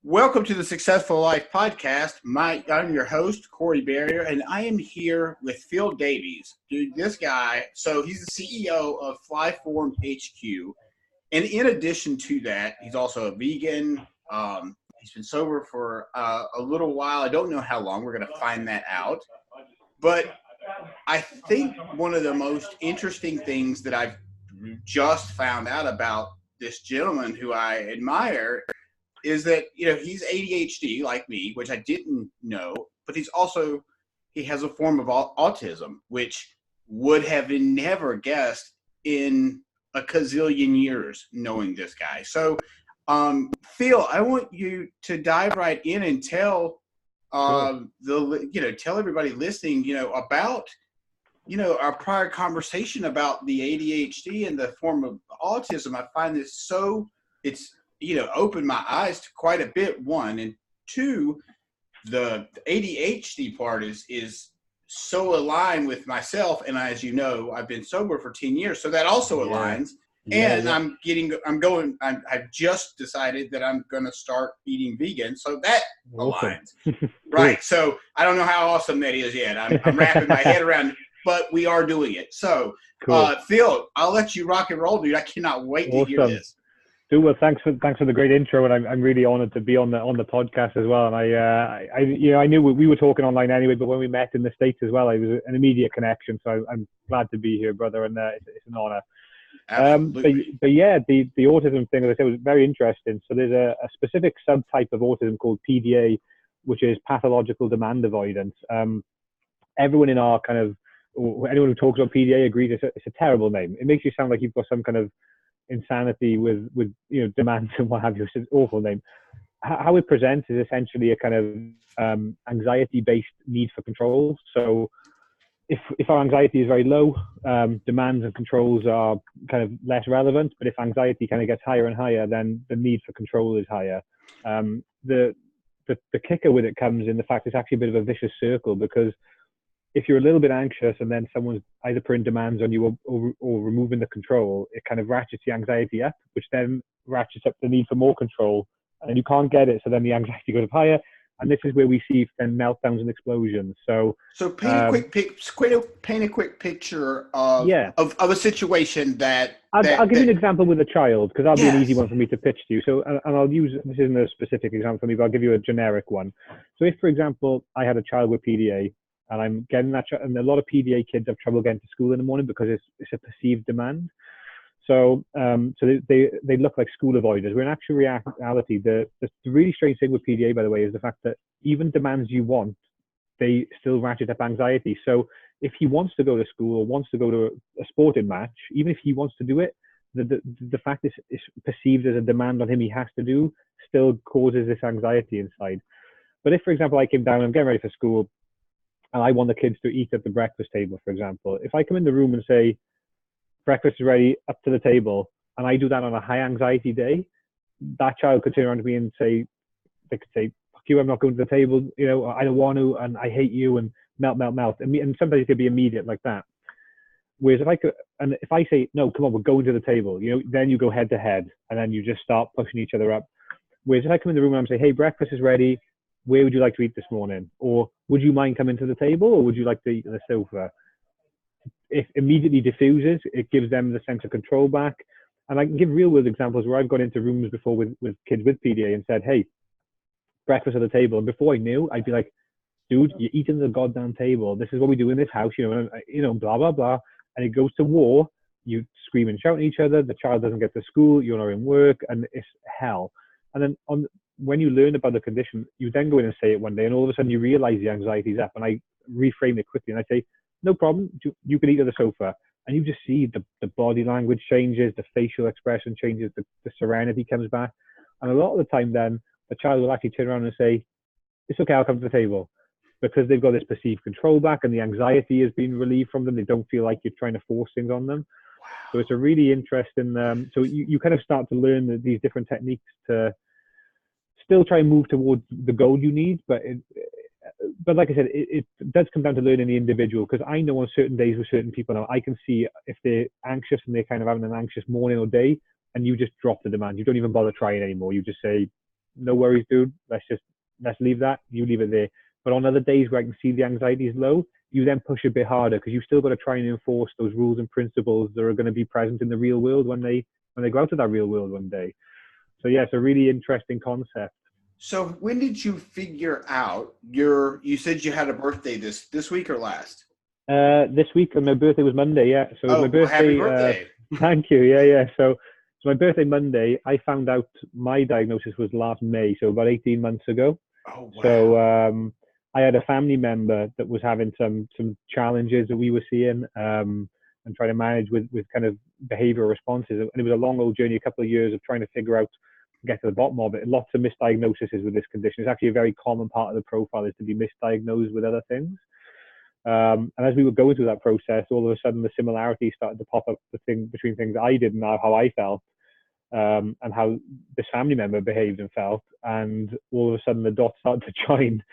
Welcome to the Successful Life Podcast. I'm your host, Corey Barrier, and I am here with Phil Davies. Dude, this guy, so he's the CEO of Flyform HQ. And in addition to that, he's also a vegan. He's been sober for a little while. I don't know how long. We're going to find that out. But I think one of the most interesting things that I've just found out about this gentleman who I admire is that, he's ADHD like me, which I didn't know, but he has a form of autism, which would have been never guessed in a gazillion years knowing this guy. So, Phil, I want you to dive right in and tell tell everybody listening, about, our prior conversation about the ADHD and the form of autism. I find this opened my eyes to quite a bit, one. And two, the ADHD part is so aligned with myself. And as you know, I've been sober for 10 years. So that also aligns. And I've just decided that I'm going to start eating vegan. So that aligns. Right. So I don't know how awesome that is yet. I'm wrapping my head around it, but we are doing it. So, cool. Phil, I'll let you rock and roll, dude. I cannot wait to hear this. Dude, well, thanks for the great intro, and I'm really honored to be on the podcast as well. And I knew we were talking online anyway, but when we met in the States as well, it was an immediate connection. So I'm glad to be here, brother, and it's an honor. Absolutely. But yeah, the autism thing, as I said, was very interesting. So there's a specific subtype of autism called PDA, which is pathological demand avoidance. Everyone in our anyone who talks about PDA agrees it's a terrible name. It makes you sound like you've got some kind of insanity with demands and what have you. It's an awful name. How it presents is essentially a kind of anxiety-based need for control. So if our anxiety is very low, demands and controls are kind of less relevant. But if anxiety kind of gets higher and higher, then the need for control is higher. The kicker with it comes in the fact it's actually a bit of a vicious circle, because if you're a little bit anxious and then someone's either putting demands on you or removing the control, it kind of ratchets the anxiety up, which then ratchets up the need for more control, and you can't get it. So then the anxiety goes up higher, and this is where we see then meltdowns and explosions. So paint a quick picture of a situation that I'll give you an example with a child, because that'll be an easy one for me to pitch to you. So, and I'll use, this isn't a specific example for me, but I'll give you a generic one. So if, for example, I had a child with PDA, and I'm getting that, and a lot of PDA kids have trouble getting to school in the morning because it's a perceived demand. So they look like school avoiders. Where in actual reality, the really strange thing with PDA, by the way, is the fact that even demands you want, they still ratchet up anxiety. So if he wants to go to school or wants to go to a sporting match, even if he wants to do it, the fact is perceived as a demand on him he has to do still causes this anxiety inside. But if, for example, I came down and I'm getting ready for school, and I want the kids to eat at the breakfast table, for example, if I come in the room and say, breakfast is ready, up to the table, and I do that on a high anxiety day, that child could turn around to me and say, fuck you, I'm not going to the table, I don't want to, and I hate you, and melt. And sometimes it could be immediate like that. Whereas if I say, no, come on, we're going to the table, then you go head to head, and then you just start pushing each other up. Whereas if I come in the room and I say, hey, breakfast is ready, where would you like to eat this morning? Or would you mind coming to the table, or would you like to eat on the sofa? It immediately diffuses. It gives them the sense of control back. And I can give real world examples where I've gone into rooms before with kids with PDA and said, hey, breakfast at the table. And before I knew, I'd be like, dude, you're eating at the goddamn table. This is what we do in this house, blah, blah, blah. And it goes to war. You scream and shout at each other. The child doesn't get to school. You're not in work, and it's hell. And then when you learn about the condition, you then go in and say it one day, and all of a sudden you realize the anxiety's up. And I reframe it quickly, and I say, no problem, you can eat on the sofa. And you just see the body language changes, the facial expression changes, the serenity comes back. And a lot of the time then, the child will actually turn around and say, it's okay, I'll come to the table. Because they've got this perceived control back, and the anxiety has been relieved from them. They don't feel like you're trying to force things on them. Wow. So it's a really interesting, so you kind of start to learn these different techniques to still try and move towards the goal you need, but like I said, it does come down to learning the individual, because I know on certain days with certain people now, I can see if they're anxious and they're kind of having an anxious morning or day, and you just drop the demand. You don't even bother trying anymore. You just say, no worries, dude. Let's leave that. You leave it there. But on other days where I can see the anxiety is low, you then push a bit harder because you've still got to try and enforce those rules and principles that are going to be present in the real world when they go out to that real world one day. So yeah, it's a really interesting concept. So when did you figure out you said you had a birthday this week or last? This week, and my birthday was Monday. Yeah, so it was my birthday. Well, happy birthday! Thank you. Yeah. So my birthday Monday. I found out my diagnosis was last May, so about 18 months ago. Oh wow! So I had a family member that was having some challenges that we were seeing, and trying to manage with kind of behavioural responses. And it was a long old journey, a couple of years of trying to figure out, get to the bottom of it. And lots of misdiagnoses with this condition. It's actually a very common part of the profile is to be misdiagnosed with other things. And as we were going through that process, all of a sudden the similarities started to pop up between things I did and how I felt, and how this family member behaved and felt. And all of a sudden the dots started to join.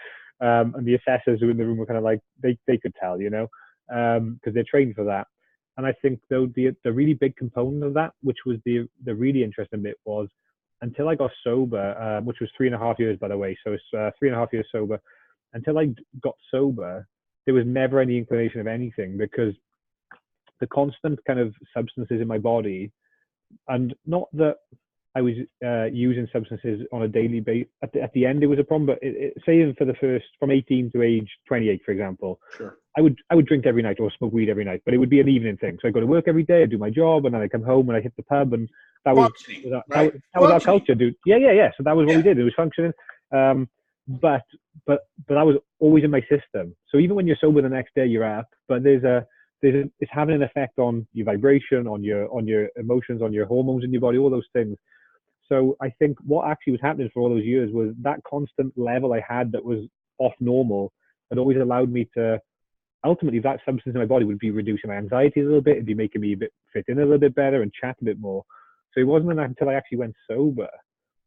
And the assessors who were in the room were kind of like, they could tell, because they're trained for that. And I think though the really big component of that, which was the really interesting bit, was until I got sober, which was 3.5 years, by the way. So it's 3.5 years sober. Until I got sober, there was never any inclination of anything, because the constant kind of substances in my body, and not that I was using substances on a daily basis. At the end, it was a problem, but say for the first, from 18 to age 28, for example, sure, I would drink every night or smoke weed every night, but it would be an evening thing. So I go to work every day, I do my job, and then I come home and I hit the pub, and that was our culture, dude. Yeah. So that was what we did. It was functioning. But that was always in my system. So even when you're sober the next day, you're up, but it's having an effect on your vibration, on your emotions, on your hormones in your body, all those things. So I think what actually was happening for all those years was that constant level I had that was off normal had always allowed me to, ultimately, that substance in my body would be reducing my anxiety a little bit. It'd be making me fit in a little bit better and chat a bit more. So it wasn't until I actually went sober.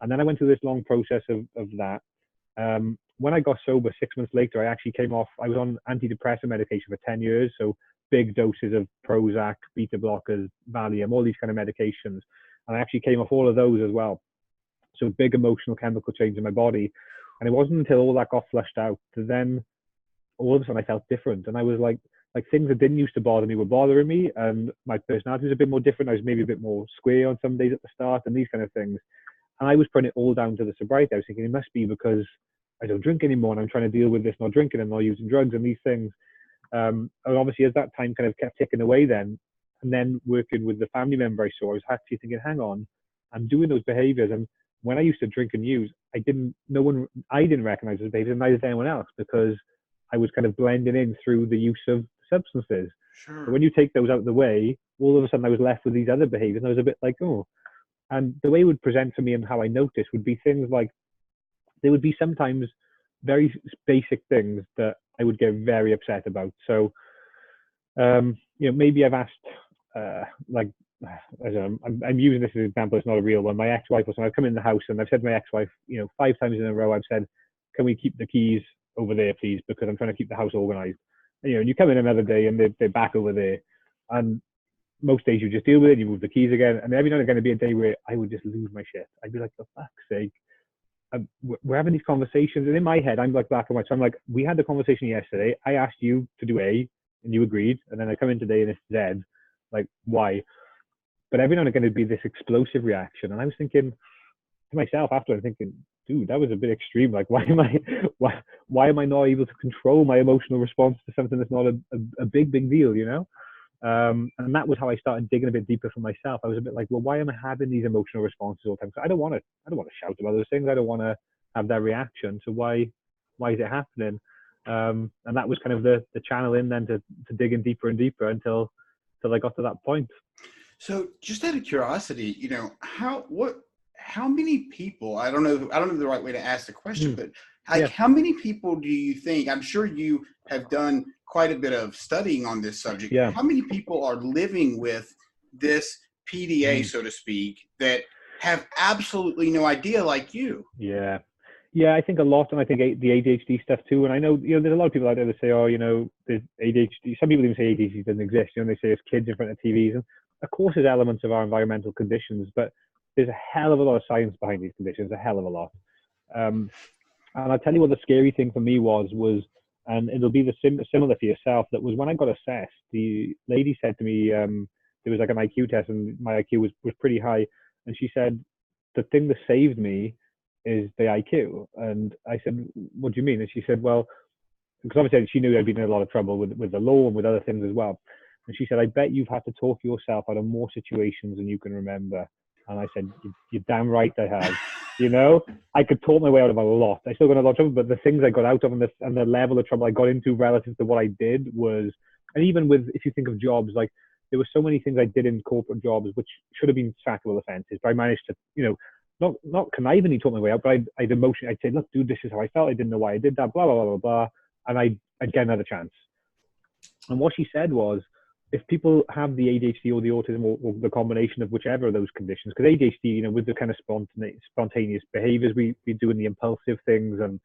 And then I went through this long process of that. When I got sober 6 months later, I actually came off, I was on antidepressant medication for 10 years. So big doses of Prozac, beta blockers, Valium, all these kind of medications. And I actually came off all of those as well. So big emotional chemical change in my body. And it wasn't until all that got flushed out that then all of a sudden I felt different. And I was like things that didn't used to bother me were bothering me. And my personality was a bit more different. I was maybe a bit more square on some days at the start and these kind of things. And I was putting it all down to the sobriety. I was thinking it must be because I don't drink anymore and I'm trying to deal with this not drinking and not using drugs and these things. And obviously as that time kind of kept ticking away then, and then working with the family member I saw, I was actually thinking, hang on, I'm doing those behaviors. And when I used to drink and use, I didn't recognize those behaviors, and neither did anyone else, because I was kind of blending in through the use of substances. Sure. But when you take those out of the way, all of a sudden I was left with these other behaviors, and I was a bit like, oh. And the way it would present to me and how I noticed would be things like, there would be sometimes very basic things that I would get very upset about. So, maybe I've asked, I'm using this as an example, it's not a real one. My ex-wife I've come in the house and I've said to my ex-wife, 5 times in a row, I've said, can we keep the keys over there, please? Because I'm trying to keep the house organized. And you come in another day and they're back over there. And most days you just deal with it, you move the keys again. And every now and again, there'd be a day where I would just lose my shit. I'd be like, for fuck's sake. We're having these conversations, and in my head, I'm like black and white. So I'm like, we had the conversation yesterday. I asked you to do A, and you agreed. And then I come in today and it's Z. Like, why? But every now and again, it'd be this explosive reaction. And I was thinking to myself after, I'm thinking, dude, that was a bit extreme. Like, why am I not able to control my emotional response to something that's not a big deal, And that was how I started digging a bit deeper for myself. I was a bit like, well, why am I having these emotional responses all the time? So I don't want to shout about those things. I don't want to have that reaction. So why is it happening? And that was kind of the channel in then to dig in deeper and deeper until I got to that point. So just out of curiosity, how many people, I don't know the right way to ask the question, but how many people do you think, I'm sure you have done quite a bit of studying on this subject. Yeah. How many people are living with this PDA, so to speak, that have absolutely no idea like you? Yeah. Yeah, I think a lot, and I think the ADHD stuff too. And I know, there's a lot of people out there that say, there's ADHD. Some people even say ADHD doesn't exist. They say it's kids in front of TVs. And of course, there's elements of our environmental conditions, but there's a hell of a lot of science behind these conditions, a hell of a lot. And I'll tell you what the scary thing for me was, and it'll be similar for yourself, that was when I got assessed, the lady said to me, there was like an IQ test and my IQ was pretty high. And she said, the thing that saved me is the IQ. And I said, what do you mean? And she said, well, because obviously she knew I'd been in a lot of trouble with the law and with other things as well. And she said, I bet you've had to talk yourself out of more situations than you can remember. And I said, you're damn right I have. You know, I could talk my way out of a lot. I still got in a lot of trouble, but the things I got out of and the level of trouble I got into relative to what I did was, and even with, if you think of jobs, like there were so many things I did in corporate jobs which should have been sackable offences, but I managed to, you know, not connivingly talk my way out, but I'd emotionally, I'd say, look, dude, this is how I felt. I didn't know why I did that, blah, blah, blah, blah, blah. And I'd get another chance. And what she said was, if people have the ADHD or the autism or the combination of whichever of those conditions, because ADHD, you know, with the kind of spontaneous behaviors we do and the impulsive things, and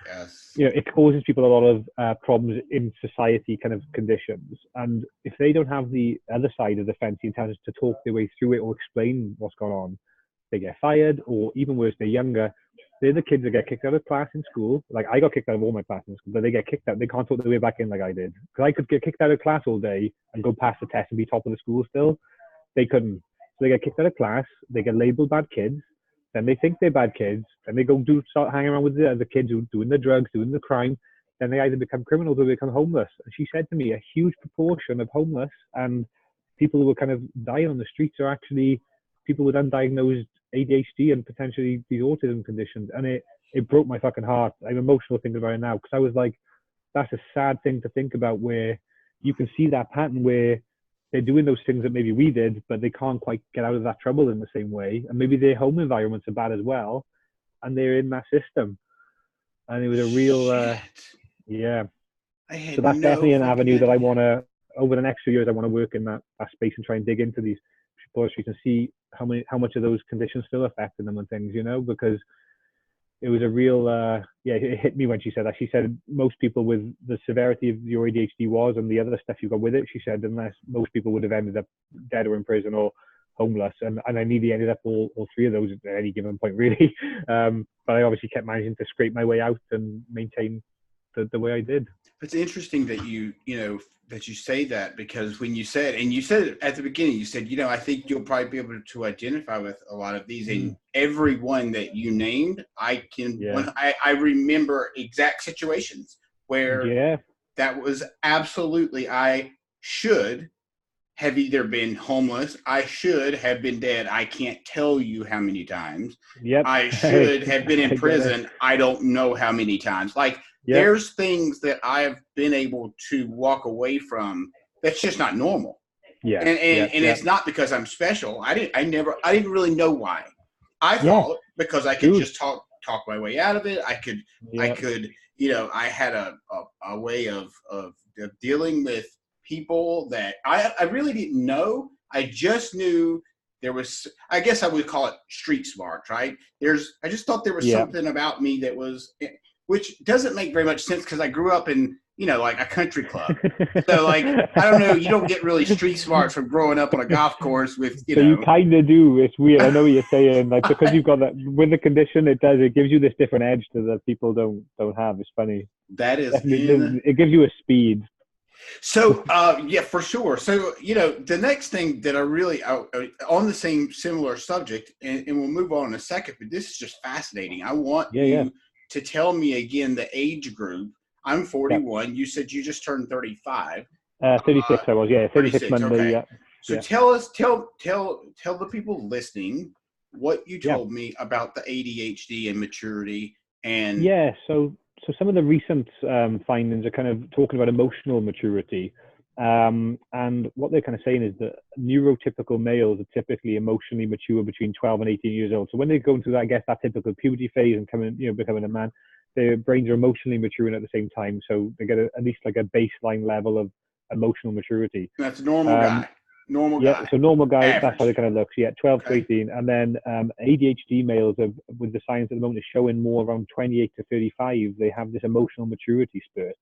yes, you know, it causes people a lot of problems in society kind of conditions. And if they don't have the other side of the fence, the intelligence to talk their way through it or explain what's going on, they get fired, or even worse, they're younger. They're the kids that get kicked out of class in school. Like I got kicked out of all my classes in school, but they get kicked out. They can't talk their way back in like I did. Because I could get kicked out of class all day and go pass the test and be top of the school still. They couldn't. So they get kicked out of class. They get labeled bad kids. Then they think they're bad kids. Then they start hanging around with the other kids who are doing the drugs, doing the crime. Then they either become criminals or they become homeless. And she said to me, a huge proportion of homeless and people who are kind of dying on the streets are actually people with undiagnosed ADHD and potentially these autism conditions. And it broke my fucking heart. I'm emotional thinking about it now, because I was like, that's a sad thing to think about, where you can see that pattern where they're doing those things that maybe we did, but they can't quite get out of that trouble in the same way. And maybe their home environments are bad as well, and they're in that system. And it was a real, yeah. So that's definitely an avenue that I want to, over the next few years, I want to work in that space and try and dig into these repositories and see how much of those conditions still affecting them and things, you know, because it was a real, it hit me when she said that. She said most people with the severity of your ADHD was, and the other stuff you got with it, she said, unless most people would have ended up dead or in prison or homeless. And I nearly ended up all three of those at any given point, really. But I obviously kept managing to scrape my way out and maintain the way I did. It's interesting that you say that, because when you said it at the beginning, you said, I think you'll probably be able to identify with a lot of these, and every one that you named, I remember exact situations where that was absolutely, I should have either been homeless, I should have been dead. I can't tell you how many times. Yep. I should have been in prison. I don't know how many times. Like, there's things that I've been able to walk away from that's just not normal. Yeah. And it's not because I'm special. I didn't really know why. I thought because I could just talk my way out of it. I could, I had a way of dealing with people that I really didn't know. I just knew there was, I guess I would call it street smart, right? I just thought there was something about me that was, which doesn't make very much sense because I grew up in, like a country club. So, like, I don't know, you don't get really street smart from growing up on a golf course with, So you kind of do. It's weird. I know what you're saying. Like, because you've got that, with the condition, it gives you this different edge that people don't have. It's funny. That is, it gives you a speed. So, for sure. So, the next thing that I really, on the same similar subject, and we'll move on in a second, but this is just fascinating. I want you to tell me again the age group. I'm 41. Yep. You said you just turned 35. 36 I was, 36 Monday, okay. So tell the people listening what you told me about the ADHD and maturity. And so some of the recent findings are kind of talking about emotional maturity. And what they're kind of saying is that neurotypical males are typically emotionally mature between 12 and 18 years old. So when they go into that, I guess, that typical puberty phase and becoming a man, their brains are emotionally maturing at the same time. So they get at least like a baseline level of emotional maturity. That's a normal guy. Normal guy. So normal guy, average. That's how they kind of look. So 12 to 18. And then ADHD males, with the science at the moment, is showing more around 28 to 35. They have this emotional maturity spurt.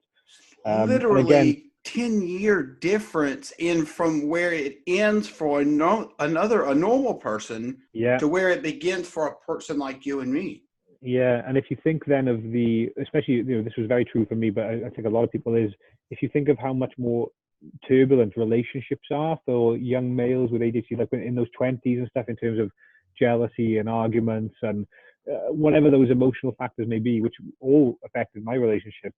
Literally 10-year difference in from where it ends for a normal person to where it begins for a person like you and me. Yeah, and if you think then of especially, this was very true for me, but I think a lot of people is, if you think of how much more turbulent relationships are for young males with ADHD, like in those 20s and stuff, in terms of jealousy and arguments and whatever those emotional factors may be, which all affected my relationship,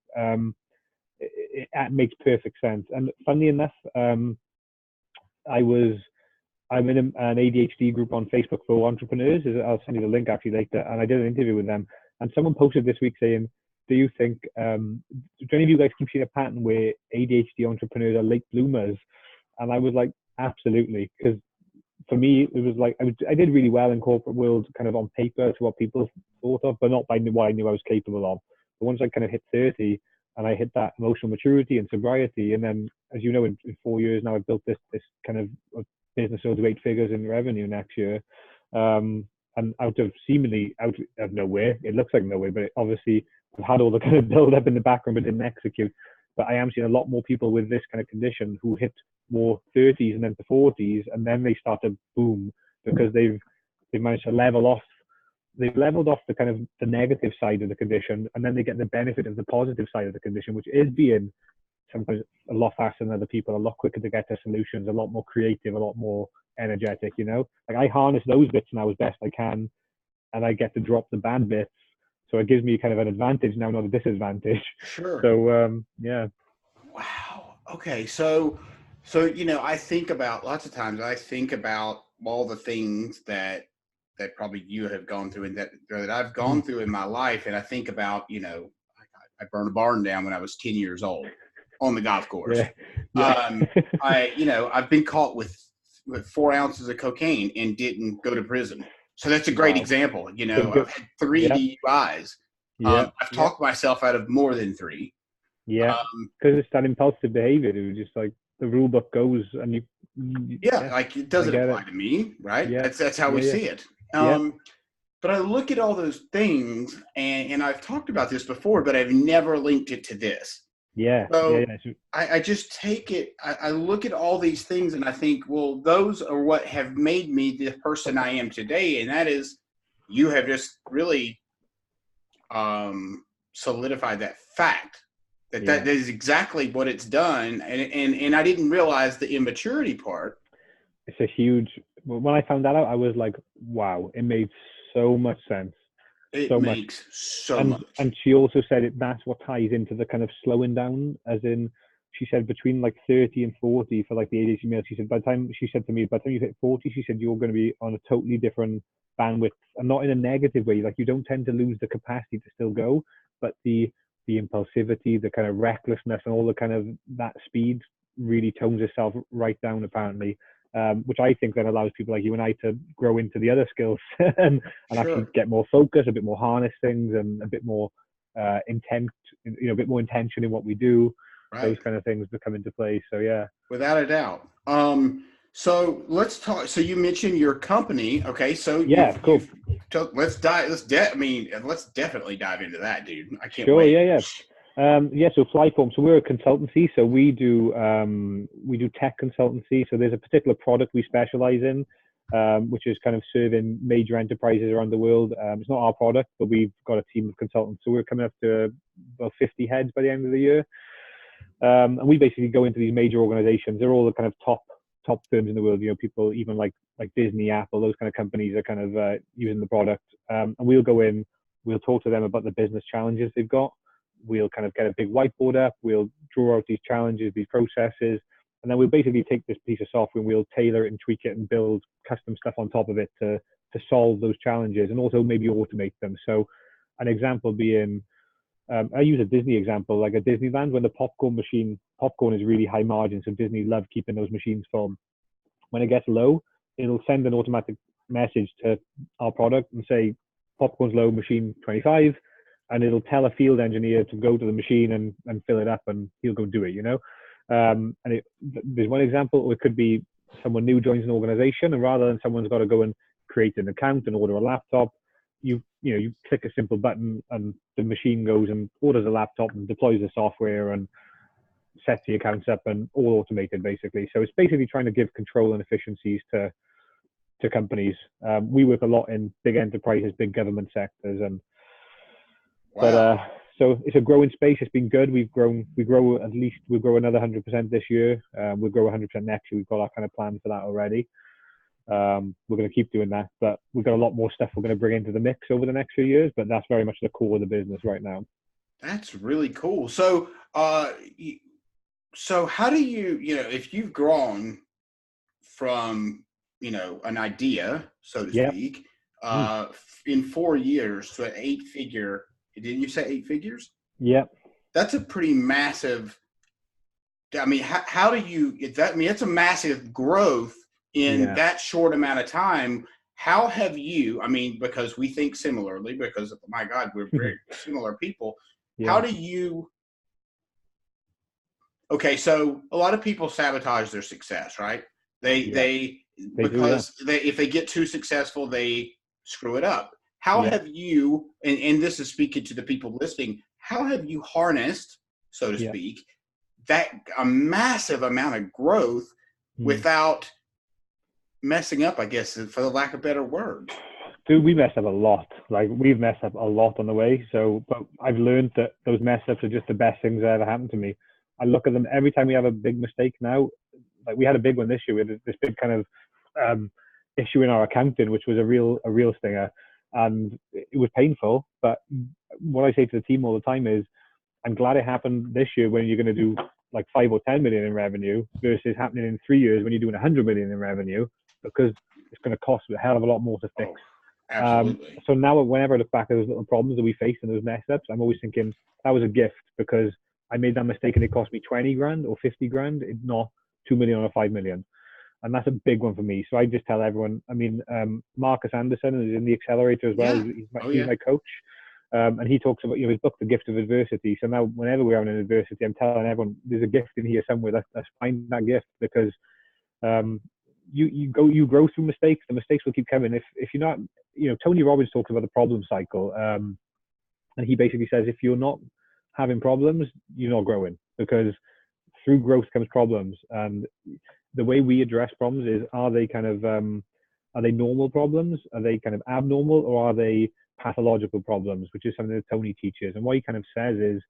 it makes perfect sense. And funnily enough, I was I'm in an ADHD group on Facebook for entrepreneurs. I'll send you the link actually later. And I did an interview with them. And someone posted this week saying, do you think, do any of you guys keep seeing a pattern where ADHD entrepreneurs are late bloomers? And I was like, absolutely. Because for me, it was like, I did really well in corporate world, kind of on paper to what people thought of, but not by what I knew I was capable of. But once I kind of hit 30 and I hit that emotional maturity and sobriety, and then, as you know, in 4 years now, I've built this kind of business will do 8 figures in revenue next year. And seemingly out of nowhere, it looks like nowhere, but obviously I've had all the kind of build up in the background, but didn't execute. But I am seeing a lot more people with this kind of condition who hit more 30s and then to 40s, and then they start to boom because they've managed to level off. They've leveled off the kind of the negative side of the condition, and then they get the benefit of the positive side of the condition, which is being sometimes a lot faster than other people, a lot quicker to get to solutions, a lot more creative, a lot more energetic, Like I harness those bits now as best I can, and I get to drop the bad bits. So it gives me kind of an advantage now, not a disadvantage. Sure. So, yeah. Wow. Okay. So, I think about lots of times, I think about all the things that probably you have gone through and that I've gone through in my life. And I think about, I burned a barn down when I was 10 years old on the golf course. Yeah. I've been caught with 4 ounces of cocaine and didn't go to prison. So that's a great example. I've had 3 DUIs. I've talked myself out of more than 3. Yeah, because it's that impulsive behavior. It was just like the rule book goes, and like it doesn't apply to me, right? Yeah. That's how we see it. But I look at all those things, and I've talked about this before, but I've never linked it to this. Yeah. So I just take it. I look at all these things, and I think, well, those are what have made me the person I am today, and that is, you have just really solidified that fact. That is exactly what it's done, and I didn't realize the immaturity part. It's a huge. When I found that out, I was like, "Wow!" It made so much sense. It makes so much. And she also said that's what ties into the kind of slowing down, as in, she said between like 30 and 40 for like the ADHD male. She said by the time you hit 40, she said you're going to be on a totally different bandwidth, and not in a negative way. Like you don't tend to lose the capacity to still go, but the impulsivity, the kind of recklessness, and all the kind of that speed really tones itself right down apparently, which I think then allows people like you and I to grow into the other skills and actually get more focus, a bit more harness things, and a bit more intent, a bit more intention in what we do. Right. Those kind of things that come into play. So yeah, without a doubt. So let's talk. So you mentioned your company. Okay. So cool. Let's definitely dive into that, dude. I can't wait. Yeah. So Flyform. So we're a consultancy. So we do tech consultancy. So there's a particular product we specialize in, which is kind of serving major enterprises around the world. It's not our product, but we've got a team of consultants. So we're coming up to about 50 heads by the end of the year. And we basically go into these major organizations. They're all the kind of top firms in the world. People even like Disney, Apple, those kind of companies are kind of using the product. And we'll go in, we'll talk to them about the business challenges they've got. We'll kind of get a big whiteboard up. We'll draw out these challenges, these processes, and then we'll basically take this piece of software and we'll tailor it and tweak it and build custom stuff on top of it to solve those challenges and also maybe automate them. So an example being, I use a Disney example, like a Disneyland, when the popcorn is really high margin, so Disney love keeping those machines full. When it gets low, it'll send an automatic message to our product and say, popcorn's low, machine 25, and it'll tell a field engineer to go to the machine and fill it up, and he'll go do it, there's one example, or it could be someone new joins an organization, and rather than someone's got to go and create an account and order a laptop, you click a simple button and the machine goes and orders a laptop and deploys the software and sets the accounts up, and all automated basically. So it's basically trying to give control and efficiencies to companies. We work a lot in big enterprises, big government sectors, and But Wow. so it's a growing space. It's been good. We grow at least, we'll grow another 100% this year. We'll grow 100% next year. We've got our kind of plan for that already. We're going to keep doing that, but we've got a lot more stuff we're going to bring into the mix over the next few years. But that's very much the core of the business right now. That's really cool. So, so how do if you've grown from, an idea, so to Yeah. speak, in 4 years to an eight-figure, didn't you say eight figures? Yeah. That's a pretty massive. I mean, how do you get that? I mean, it's a massive growth in that short amount of time. How have you, I mean, because we think similarly, because my God, we're very similar people. Yeah. How do you, okay, so a lot of people sabotage their success, right? Because if they get too successful, they screw it up. How have you, and this is speaking to the people listening, how have you harnessed, so to speak, that a massive amount of growth without messing up, I guess, for the lack of better words? Dude, we mess up a lot. Like, we've messed up a lot on the way. So, but I've learned that those mess ups are just the best things that ever happened to me. I look at them every time we have a big mistake now. Like, we had a big one this year. We had this big kind of issue in our accounting, which was a real stinger, and it was painful. But what I say to the team all the time is, I'm glad it happened this year when you're going to do like 5 or 10 million in revenue versus happening in 3 years when you're doing 100 million in revenue, because it's going to cost a hell of a lot more to fix. Absolutely. So now whenever I look back at those little problems that we faced and those mess ups, I'm always thinking that was a gift, because I made that mistake and it cost me 20 grand or 50 grand, not 2 million or 5 million. And that's a big one for me. So I just tell everyone, I mean, Marcus Anderson is in the accelerator as well. Yeah. He's my coach. And he talks about, his book, The Gift of Adversity. So now whenever we're having an adversity, I'm telling everyone there's a gift in here somewhere. Let's find that gift, because you grow through mistakes. The mistakes will keep coming. If you're not, Tony Robbins talks about the problem cycle. And he basically says, if you're not having problems, you're not growing, because through growth comes problems. And the way we address problems is, are they normal problems? Are they kind of abnormal, or are they pathological problems, which is something that Tony teaches? And what he kind of says is,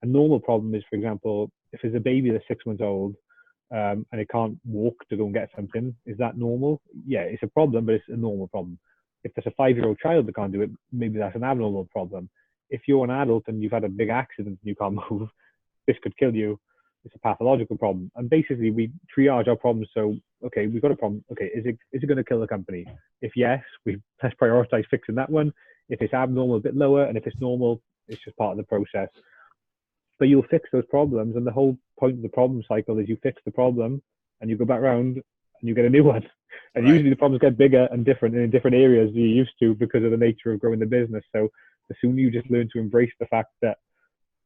a normal problem is, for example, if there's a baby that's 6 months old and it can't walk to go and get something, is that normal? Yeah, it's a problem, but it's a normal problem. If there's a 5-year-old child that can't do it, maybe that's an abnormal problem. If you're an adult and you've had a big accident and you can't move, this could kill you. It's a pathological problem. And basically, we triage our problems. So, okay, we've got a problem. Okay, is it going to kill the company? If yes, let's prioritize fixing that one. If it's abnormal, a bit lower. And if it's normal, it's just part of the process. But you'll fix those problems. And the whole point of the problem cycle is you fix the problem and you go back around and you get a new one. And usually the problems get bigger and different in different areas than you're used to, because of the nature of growing the business. So the sooner you just learn to embrace the fact that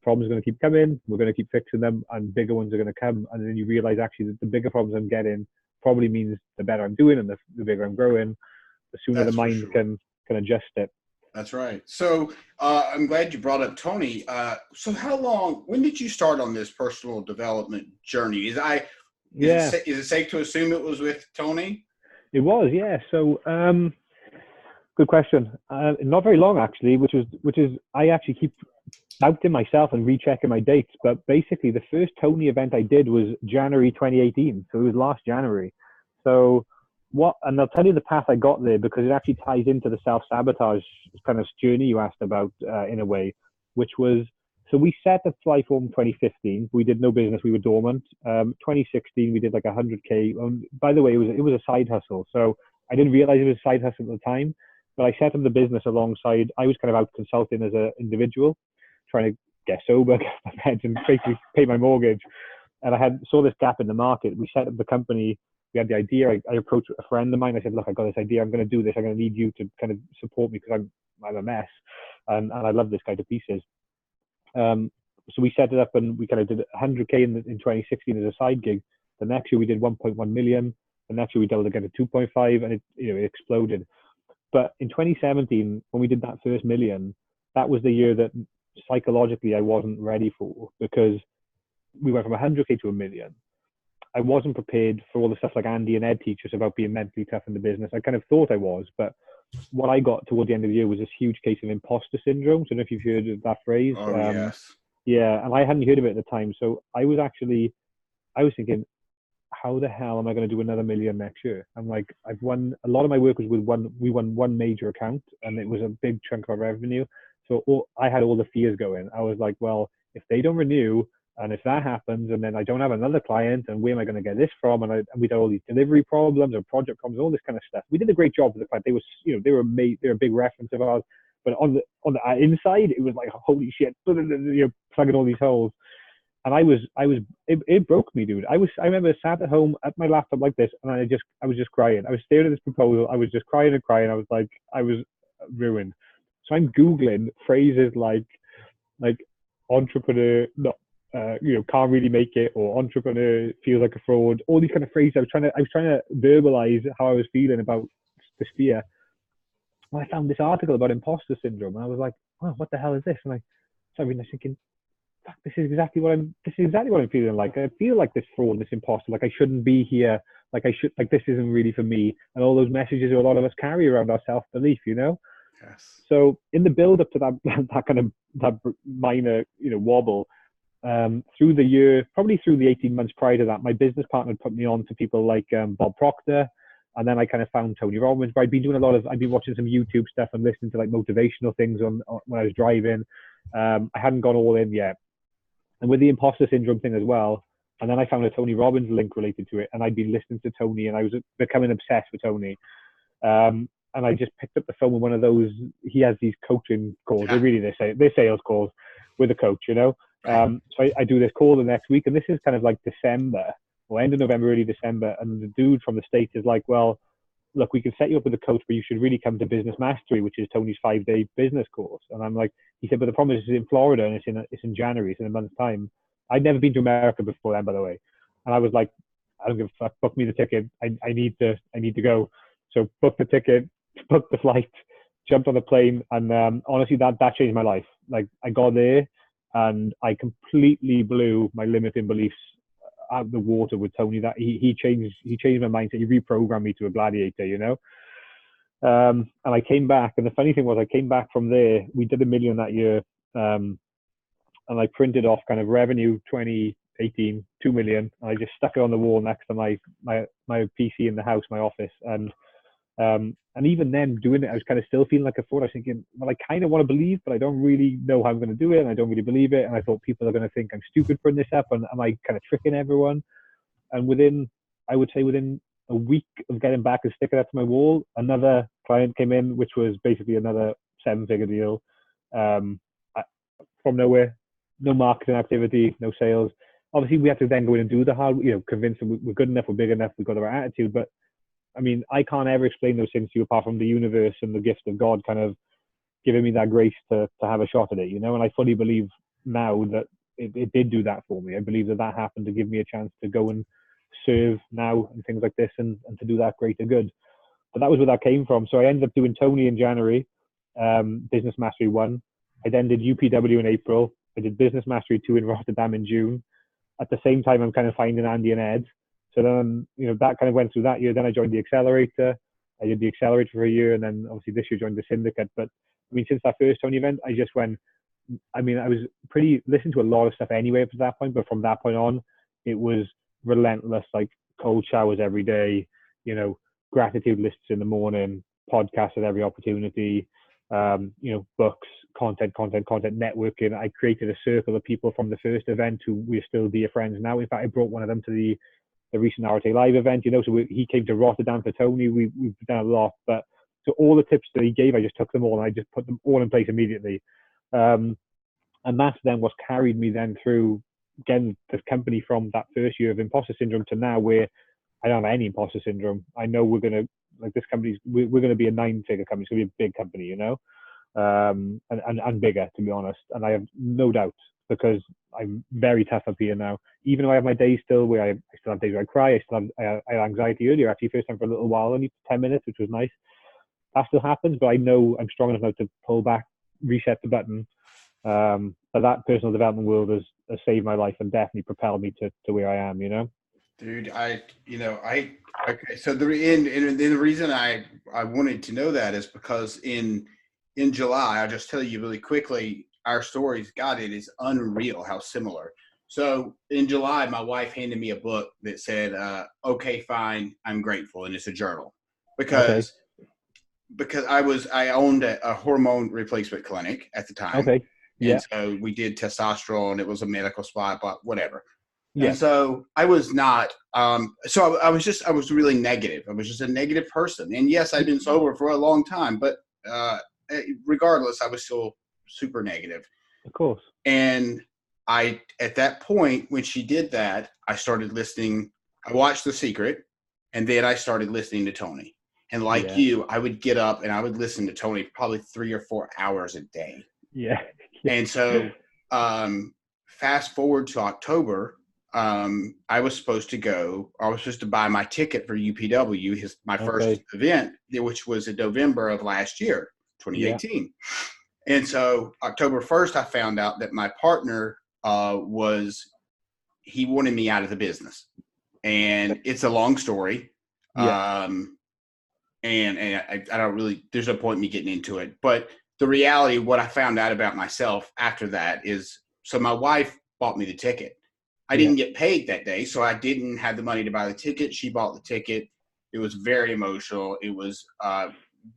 problems are going to keep coming, we're going to keep fixing them, and bigger ones are going to come. And then you realize actually that the bigger problems I'm getting probably means the better I'm doing, and the bigger I'm growing, the sooner the mind can adjust it. That's right. So I'm glad you brought up Tony. So when did you start on this personal development journey? Is it safe to assume it was with Tony? It was, yeah. So good question. Not very long, actually, which is I actually keep doubting myself and rechecking my dates. But basically, the first Tony event I did was January 2018. So it was last January. So and I'll tell you the path I got there, because it actually ties into the self-sabotage kind of journey you asked about in a way, which was, so we set up Flyform 2015. We did no business. We were dormant. 2016, we did like 100K. By the way, it was a side hustle. So I didn't realize it was a side hustle at the time, but I set up the business alongside. I was kind of out consulting as an individual, trying to get sober, get my meds, and basically pay my mortgage. And I saw this gap in the market. We set up the company. We had the idea. I approached a friend of mine. I said, look, I got this idea. I'm going to do this. I'm going to need you to kind of support me, because I'm a mess. And I love this guy to pieces. So we set it up, and we kind of did 100K in 2016 as a side gig. The next year we did 1.1 million. The next year we doubled again to 2.5, and it exploded. But in 2017, when we did that first million, that was the year that psychologically I wasn't ready for, because we went from 100K to 1 million. I wasn't prepared for all the stuff like Andy and Ed teach us about being mentally tough in the business. I kind of thought I was, but what I got toward the end of the year was this huge case of imposter syndrome. So I don't know if you've heard of that phrase. Oh, yes. Yeah, and I hadn't heard of it at the time. So I was thinking, how the hell am I going to do another million next year? I'm like, I've won a lot of my work was with we won one major account, and it was a big chunk of our revenue. So I had all the fears going. I was like, well, if they don't renew, and if that happens, and then I don't have another client, and where am I going to get this from? And we had all these delivery problems and project problems, all this kind of stuff. We did a great job with the client. They were a big reference of ours. But on the inside, it was like, holy shit, plugging all these holes. And it broke me, dude. I remember sat at home at my laptop like this, and I was just crying. I was staring at this proposal. I was just crying and crying. I was like, I was ruined. So I'm Googling phrases like entrepreneur, not, can't really make it, or entrepreneur feels like a fraud. All these kind of phrases. I was trying to verbalize how I was feeling about this fear. Well, I found this article about imposter syndrome, and I was like, oh, what the hell is this? And I started reading, thinking, fuck, this is exactly what I'm feeling like. I feel like this fraud, this imposter, like I shouldn't be here, like this isn't really for me. And all those messages a lot of us carry around our self-belief, Yes. So in the build up to that minor, wobble, through the year, probably through the 18 months prior to that, my business partner put me on to people like Bob Proctor. And then I kind of found Tony Robbins. But I've been watching some YouTube stuff and listening to like motivational things on when I was driving. I hadn't gone all in yet. And with the imposter syndrome thing as well. And then I found a Tony Robbins link related to it. And I'd been listening to Tony, and I was becoming obsessed with Tony. And I just picked up the phone with one of those. He has these coaching calls. They're sales calls with a coach, So I do this call the next week, and this is kind of like December, or end of November, early December. And the dude from the States is like, well, look, we can set you up with a coach, but you should really come to Business Mastery, which is Tony's 5-day business course. And I'm like, he said, but the problem is it's in Florida, and it's in January, it's in a month's time. I'd never been to America before then, by the way. And I was like, I don't give a fuck, book me the ticket. I need to go. So booked the ticket, booked the flight, jumped on the plane. And honestly, that changed my life. Like, I got there and I completely blew my limiting beliefs out of the water with Tony. That he changed my mindset. He reprogrammed me to a gladiator, And I came back, and the funny thing was, I came back from there. We did $1 million that year, and I printed off kind of revenue 2018, 2 million, and I just stuck it on the wall next to my PC in the house, my office, and even then doing it, I was kind of still feeling like a fraud. I was thinking, well, I kind of want to believe, but I don't really know how I'm going to do it, and I don't really believe it. And I thought people are going to think I'm stupid putting this up, and am I kind of tricking everyone? And I would say within a week of getting back and sticking that to my wall, another client came in, which was basically another 7-figure deal, from nowhere, no marketing activity, no sales. Obviously, we had to then go in and do the hard, convince them we're good enough, we're big enough, we've got the right attitude, but I mean, I can't ever explain those things to you apart from the universe and the gift of God kind of giving me that grace to have a shot at it, And I fully believe now that it did do that for me. I believe that happened to give me a chance to go and serve now and things like this, and to do that greater good. But that was where that came from. So I ended up doing Tony in January, Business Mastery 1. I then did UPW in April. I did Business Mastery 2 in Rotterdam in June. At the same time, I'm kind of finding Andy and Ed. So then, that kind of went through that year. Then I joined the Accelerator. I did the Accelerator for a year, and then obviously this year joined the Syndicate. But I mean, since that first Tony event, I just went, I was listening to a lot of stuff anyway up to that point, but from that point on, it was relentless, like cold showers every day, gratitude lists in the morning, podcasts at every opportunity, books, content, networking. I created a circle of people from the first event who we're still dear friends now. In fact, I brought one of them to the recent RTA Live event, so he came to Rotterdam for Tony. We've done a lot, but so all the tips that he gave, I just took them all and I just put them all in place immediately. And that's then what's carried me then through getting this company from that first year of imposter syndrome to now, where I don't have any imposter syndrome. I know we're going to, like, this company's, we're going to be a 9-figure company. It's going to be a big company, and bigger, to be honest. And I have no doubt, because I'm very tough up here now. Even though I have my days still where I still have days where I cry, I had anxiety earlier, actually, first time for a little while, only 10 minutes, which was nice. That still happens, but I know I'm strong enough now to pull back, reset the button. But that personal development world has saved my life and definitely propelled me to where I am, Dude, okay. So the reason I wanted to know that is because in July, I'll just tell you really quickly, our stories, God, it is unreal how similar. So in July, my wife handed me a book that said, "Okay, fine, I'm grateful," and it's a journal Okay. because I owned a hormone replacement clinic at the time, Okay. and Yeah. so we did testosterone. It was a medical spot, but whatever. And Yeah. so I was not, I was really negative. I was just a negative person. And yes, I'd been sober for a long time, but uh, regardless, I was still super negative. Of course. And at that point, when she did that, I started listening. I watched The Secret, and then I started listening to Tony. And like Yeah. you, I would get up and I would listen to Tony probably 3 or 4 hours a day. Yeah. And so, fast forward to October, I was supposed to buy my ticket for UPW, my first Okay. event, which was in November of last year, Yeah. 2018. And so October 1st, I found out that my partner he wanted me out of the business. And it's a long story. Yeah. And I don't really, there's no point in me getting into it. But the reality, what I found out about myself after that is, so my wife bought me the ticket. I Yeah. didn't get paid that day, so I didn't have the money to buy the ticket. She bought the ticket. It was very emotional. It was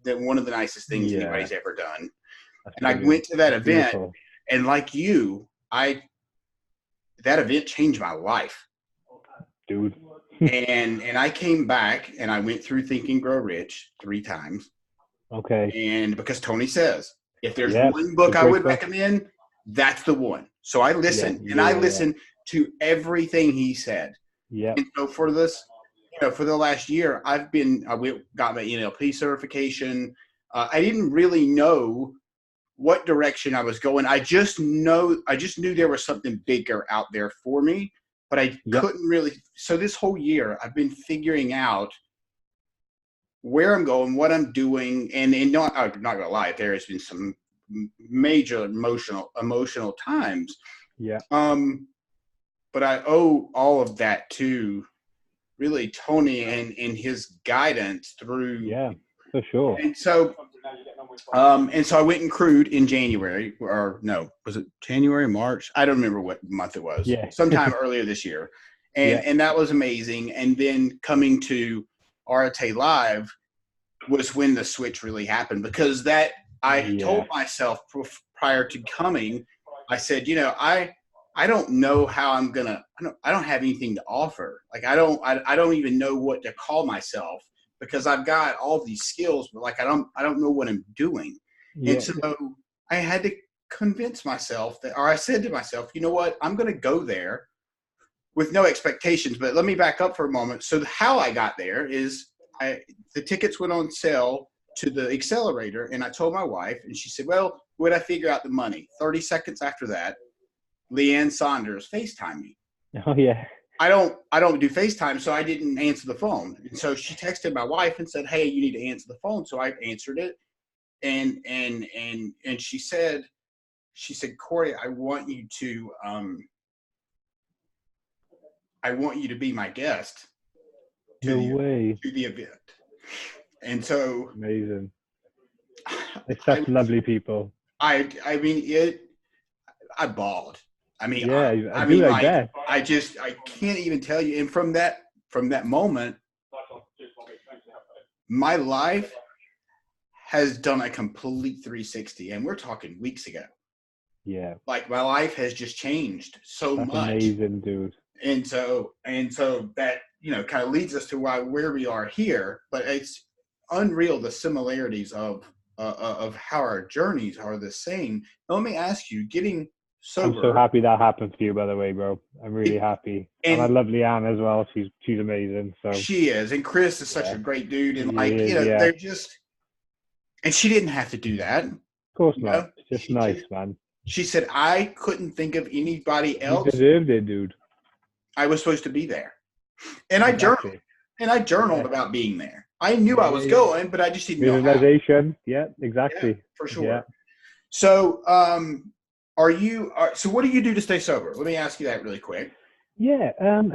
one of the nicest things Yeah. anybody's ever done. That's And I brilliant. went to that That's event, beautiful. and like you, that event changed my life. Dude. And I came back and I went through Think and Grow Rich 3 times. Okay. And because Tony says, if there's Yeah. one It's book I great would stuff. recommend, that's the one. So I listened, and I Yeah. listened to everything he said. Yeah. And so for this, for the last year, got my NLP certification. I didn't really know what direction I was going. I just knew there was something bigger out there for me, but I Yep. couldn't really. So this whole year, I've been figuring out where I'm going, what I'm doing, and I'm not gonna lie, there has been some major emotional times. Yeah. But I owe all of that to really Tony and his guidance through. Yeah. For sure. And so I went and crewed in January, or no, was it January, March? I don't remember what month it was. Yeah. Sometime earlier this year, and that was amazing. And then coming to Arate Live was when the switch really happened, because I told myself prior to coming, I said, I don't know how I'm gonna. I don't have anything to offer. Like I don't even know what to call myself, because I've got all these skills, but like I don't know what I'm doing. Yeah. And so I had to convince myself I said to myself, you know what, I'm going to go there with no expectations. But let me back up for a moment. So how I got there is the tickets went on sale to the accelerator, and I told my wife, and she said, well, would I figure out the money? 30 seconds after that, Leanne Saunders FaceTimed me. Oh yeah. I don't do FaceTime, so I didn't answer the phone. And so she texted my wife and said, hey, you need to answer the phone. So I answered it. And she said, Corey, I want you to be my guest to the event. And so amazing. It's such lovely people. I bawled. I mean, I can't even tell you. And from that moment, my life has done a complete 360, and we're talking weeks ago. Yeah. Like my life has just changed so That's much. amazing, dude. And so that, kind of leads us to where we are here, but it's unreal, the similarities of how our journeys are the same. Now, let me ask you, getting sober. I'm so happy that happened to you, by the way, bro. I'm really happy. And I love Leanne as well. She's amazing. So she is. And Chris is such a great dude. And they're just, and she didn't have to do that. Of course not. It's just nice, man. She said, I couldn't think of anybody else. You deserved it, dude. I was supposed to be there. And I journaled about being there. I knew I was going, but I just didn't know how. Visualization. Yeah, exactly. Yeah, for sure. Yeah. So, so what do you do to stay sober? Let me ask you that really quick. Yeah,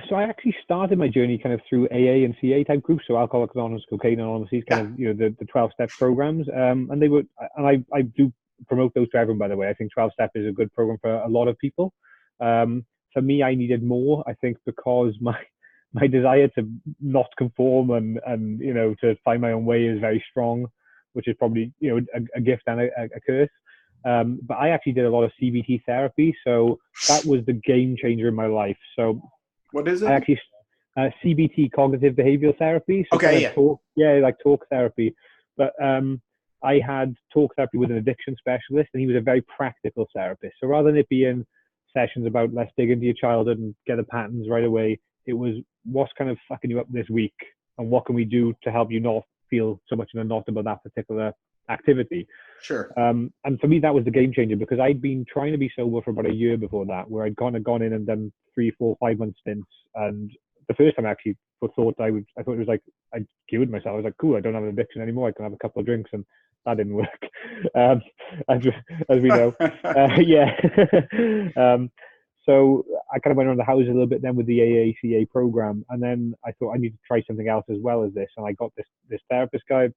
so I actually started my journey kind of through AA and CA type groups, so Alcoholics Anonymous, Cocaine Anonymous, these kind Yeah, of, the 12-step programs. And they were, and I do promote those to everyone, by the way. I think 12-step is a good program for a lot of people. For me, I needed more, I think, because my desire to not conform and to find my own way is very strong, which is probably, a gift and a curse. But I actually did a lot of CBT therapy, so that was the game changer in my life. So what is I it? actually CBT, cognitive behavioral therapy, so kind Okay, of yeah, talk, yeah, like talk therapy. But I had talk therapy with an addiction specialist, and he was a very practical therapist. So rather than it being sessions about let's dig into your childhood and get the patterns right away, it was what's kind of fucking you up this week, and what can we do to help you not feel so much in a knot about that particular activity. sure. And for me, that was the game changer because I'd been trying to be sober for about a year before that, where I'd kind of gone in and done 3, 4, 5 month stints. And the first time I actually thought I thought it was like I cured myself. I was like, cool, I don't have an addiction anymore. I can have a couple of drinks, and that didn't work, um, as as we know. Yeah. So I kind of went around the house a little bit then with the AACA program, and then I thought I need to try something else as well as this. And I got this therapist guy.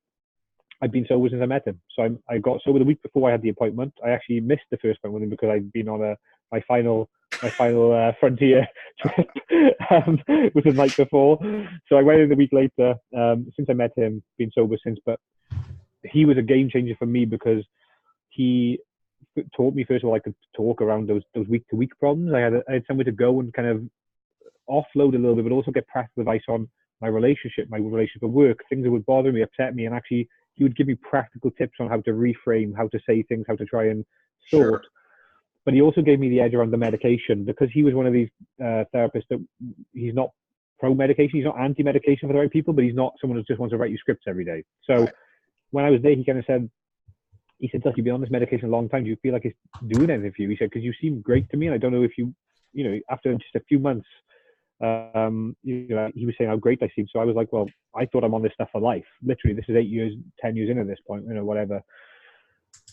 I'd been sober since I met him. So I got sober the week before I had the appointment. I actually missed the first one with him because I'd been on my final frontier trip, was the night before. So I went in the week later. Since I met him, been sober since. But he was a game changer for me because he taught me, first of all, I could talk around those week to week problems. I had somewhere to go and kind of offload a little bit, but also get practical advice on my relationship at work, things that would bother me, upset me, and actually he would give me practical tips on how to reframe, how to say things, how to try and sort. Sure. But he also gave me the edge around the medication because he was one of these therapists that he's not pro medication, he's not anti medication for the right people, but he's not someone who just wants to write you scripts every day. So Right. when I was there, he kind of said, Doug, you've been on this medication a long time. Do you feel like it's doing anything for you? He said, because you seem great to me, and I don't know if after just a few months, he was saying how great I seem. So I was like, well, I thought I'm on this stuff for life. Literally, this is 8 years, 10 years in at this point, whatever.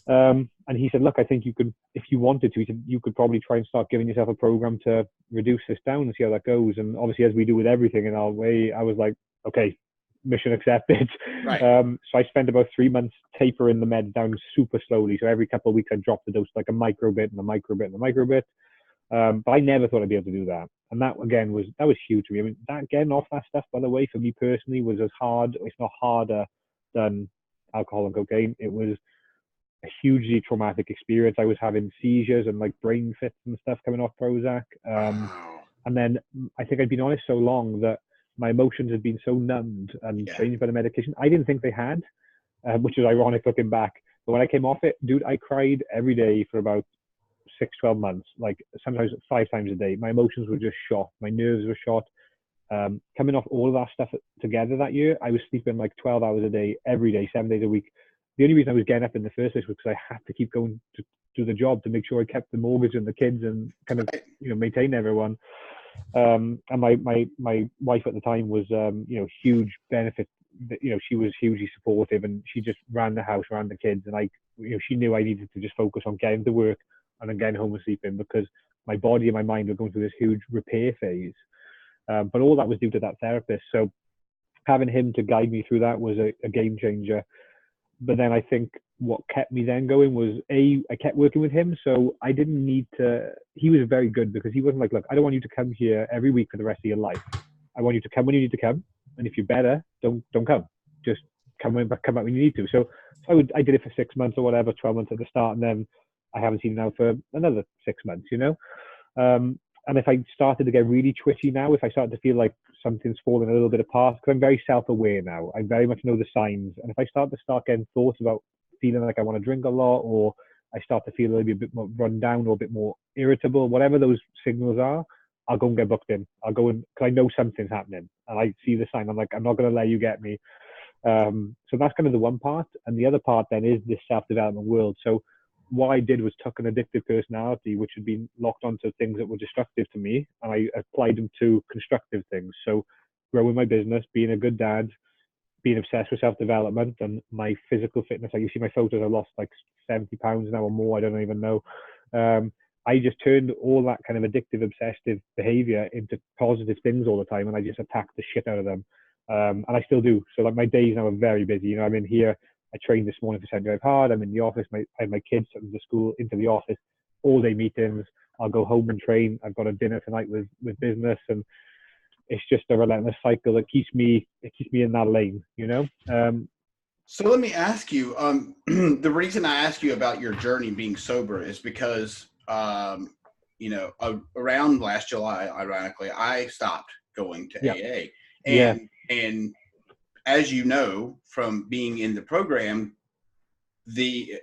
And he said, look, I think you could, if you wanted to, he said, you could probably try and start giving yourself a program to reduce this down and see how that goes. And obviously, as we do with everything in our way, I was like, okay, mission accepted. Right. So I spent about 3 months tapering the meds down super slowly. So every couple of weeks, I dropped the dose like a micro bit and a micro bit and a micro bit. But I never thought I'd be able to do that. And that, again, was huge to me. I mean, that getting off that stuff, by the way, for me personally, was as hard, if not harder, than alcohol and cocaine. It was a hugely traumatic experience. I was having seizures and like brain fits and stuff coming off Prozac. Wow. And then I think I'd been on it so long that my emotions had been so numbed and Yeah. changed by the medication. I didn't think they had, which is ironic looking back. But when I came off it, dude, I cried every day for about 6, 12 months, like sometimes 5 times a day. My emotions were just shot. My nerves were shot. Coming off all of that stuff together that year, I was sleeping like 12 hours a day, every day, 7 days a week. The only reason I was getting up in the first place was because I had to keep going to do the job to make sure I kept the mortgage and the kids and kind of, maintain everyone. And my wife at the time was, huge benefit. She was hugely supportive and she just ran the house, ran the kids. And she knew I needed to just focus on getting to work and then getting home and sleeping because my body and my mind were going through this huge repair phase. But all that was due to that therapist. So having him to guide me through that was a game changer. But then I think what kept me then going was I kept working with him. So I didn't need to, he was very good because he wasn't like, look, I don't want you to come here every week for the rest of your life. I want you to come when you need to come. And if you're better, don't come. Just come out when you need to. So I did it for 6 months or whatever, 12 months at the start. And then I haven't seen him now for another 6 months, and if I started to get really twitchy now, if I started to feel like something's falling a little bit apart, because I'm very self-aware now, I very much know the signs. And if I start getting thoughts about feeling like I want to drink a lot, or I start to feel a bit more run down or a bit more irritable, whatever those signals are, I'll go and get booked in. I'll go in because I know something's happening. And I see the sign. I'm like, I'm not going to let you get me. So that's kind of the one part. And the other part then is this self-development world. So what I did was took an addictive personality, which had been locked onto things that were destructive to me, and I applied them to constructive things. So growing my business, being a good dad, being obsessed with self-development and my physical fitness. Like you see my photos, I lost like 70 pounds now or more. I don't even know. I just turned all that kind of addictive, obsessive behavior into positive things all the time, and I just attacked the shit out of them. And I still do. So like my days now are very busy. You know, I'm in here. I trained this morning for St. Drive Hard. I'm in the office. I have my kids from the school into the office, all day meetings. I'll go home and train. I've got a dinner tonight with business, and it's just a relentless cycle that keeps me in that lane. You know. So let me ask you, the reason I ask you about your journey being sober is because, you know, around last July, ironically, I stopped going to AA. And as you know, from being in the program, the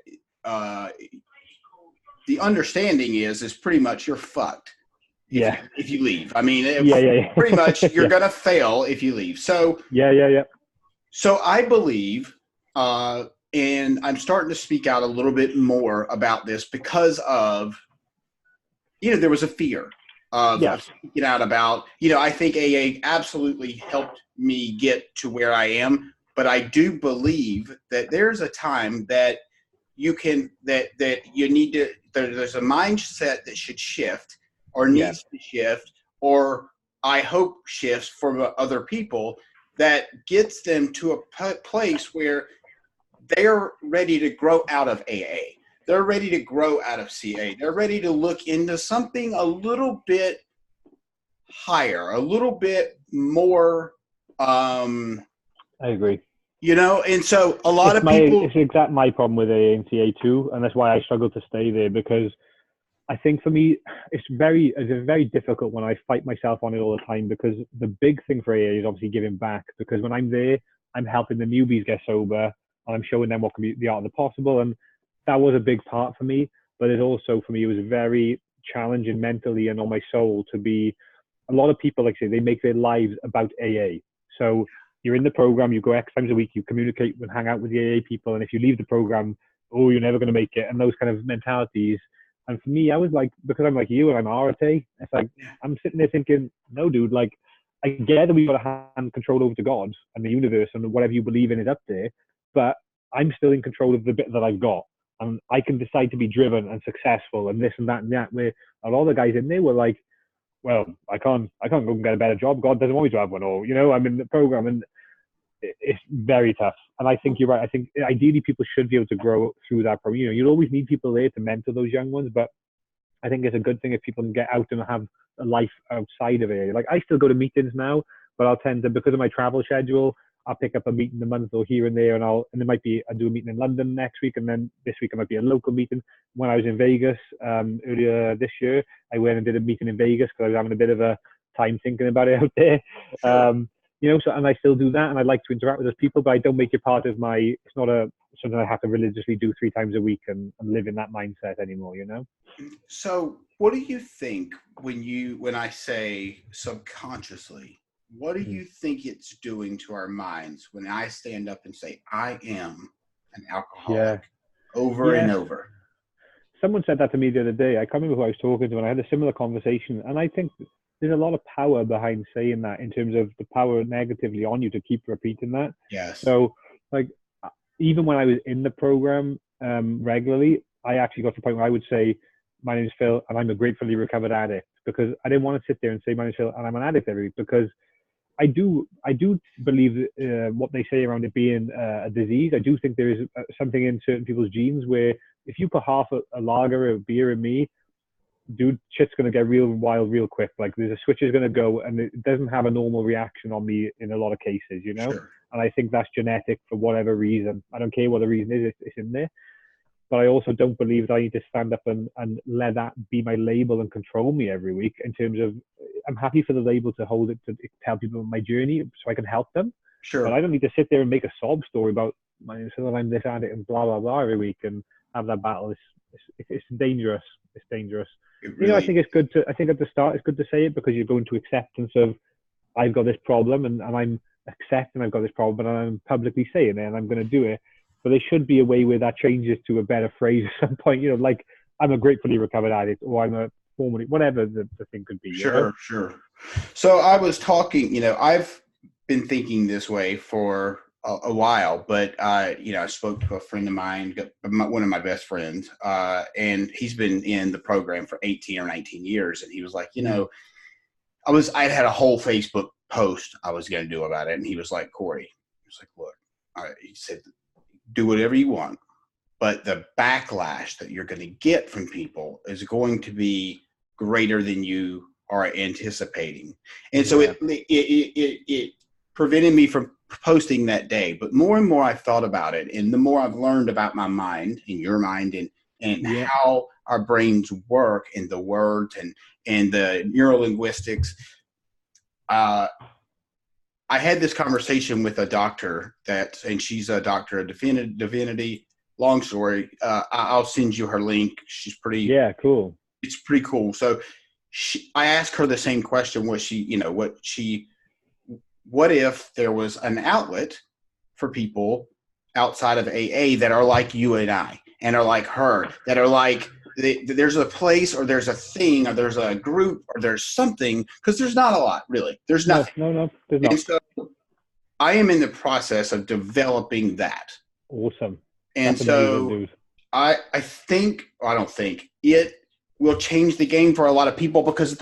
understanding is pretty much you're fucked if you leave. I mean, pretty much you're going to fail if you leave. So, So I believe, and I'm starting to speak out a little bit more about this because of, you know, there was a fear of speaking out about, you know, I think AA absolutely helped me get to where I am, but I do believe that there's a time that you can, that you need to, there's a mindset that should shift or needs to shift, or I hope shifts for other people, that gets them to a place where they're ready to grow out of AA. They're ready to grow out of CA. They're ready to look into something a little bit higher, a little bit more. I agree. You know, and so a lot of people. It's exactly my problem with AA and CA too, and that's why I struggle to stay there, because I think for me, it's very difficult when I fight myself on it all the time, because the big thing for AA is obviously giving back, because when I'm there, I'm helping the newbies get sober, and I'm showing them what can be the art of the possible. And that was a big part for me, but it also, for me, it was very challenging mentally and on my soul to be, a lot of people, like I say, they make their lives about AA. So you're in the program, you go X times a week, you communicate and hang out with the AA people, and if you leave the program, oh, you're never going to make it, and those kind of mentalities. And for me, I was like, because I'm like you and I'm RTA, it's like, I'm sitting there thinking, no, dude, like, I get that we've got to hand control over to God and the universe and whatever you believe in is up there, but I'm still in control of the bit that I've got. And I can decide to be driven and successful and this and that and that, where a lot of the guys in there were like, well, I can't go and get a better job. God doesn't want me to have one, or, you know, I'm in the program, and it's very tough. And I think you're right. I think ideally people should be able to grow through that program. You know, you'll always need people there to mentor those young ones, but I think it's a good thing if people can get out and have a life outside of it. Like, I still go to meetings now, but I'll tend to, because of my travel schedule, I'll pick up a meeting a month or here and there, and there might be, I do a meeting in London next week, and then this week it might be a local meeting. When I was in Vegas earlier this year, I went and did a meeting in Vegas because I was having a bit of a time thinking about it out there. Sure. You know, so, and I still do that, and I like to interact with those people, but I don't make it part of my, it's not something I have to religiously do 3 times a week and live in that mindset anymore, you know? So what do you think when I say subconsciously, what do you think it's doing to our minds when I stand up and say, I am an alcoholic over and over? Someone said that to me the other day. I can't remember who I was talking to, and I had a similar conversation. And I think there's a lot of power behind saying that, in terms of the power negatively on you to keep repeating that. Yes. So, like, even when I was in the program regularly, I actually got to the point where I would say, my name is Phil, and I'm a gratefully recovered addict, because I didn't want to sit there and say, my name is Phil, and I'm an addict every week, because I do believe what they say around it being a disease. I do think there is something in certain people's genes where if you put half a lager or a beer in me, dude, shit's going to get real wild real quick. Like, there's a switch is going to go, and it doesn't have a normal reaction on me in a lot of cases, you know? Sure. And I think that's genetic for whatever reason. I don't care what the reason is, it's in there. But I also don't believe that I need to stand up and let that be my label and control me every week, in terms of, I'm happy for the label to hold it, to tell people my journey so I can help them. Sure. But I don't need to sit there and make a sob story about I'm this addict and blah, blah, blah every week and have that battle. It's dangerous. It's dangerous. Really, you know, I think it's good to, I think at the start it's good to say it, because you're going to acceptance of, I've got this problem, and I'm accepting I've got this problem, and I'm publicly saying it, and I'm going to do it. But there should be a way where that changes to a better phrase at some point, you know, like, I'm a gratefully recovered addict, or I'm a formerly, whatever the thing could be. Sure, you know? Sure. So I was talking, you know, I've been thinking this way for a while, but you know, I spoke to a friend of mine, one of my best friends, and he's been in the program for 18 or 19 years, and he was like, you know, I had a whole Facebook post I was going to do about it, and he was like, Corey, he was like, look, he said, do whatever you want, but the backlash that you're going to get from people is going to be greater than you are anticipating. And so it prevented me from posting that day. But more and more I've thought about it, and the more I've learned about my mind and your mind, and how our brains work, and the words and the neurolinguistics. I had this conversation with a doctor and she's a doctor of divinity. Long story. I'll send you her link. She's pretty. Cool. It's pretty cool. So I asked her the same question. What if there was an outlet for people outside of AA that are like you and I, and are like her, that are like, there's a place, or there's a thing, or there's a group, or there's something, because there's not a lot, really. There's nothing. No, there's not. And so I am in the process of developing that. Awesome. And that's so amazing, dude. I don't think it will change the game for a lot of people, because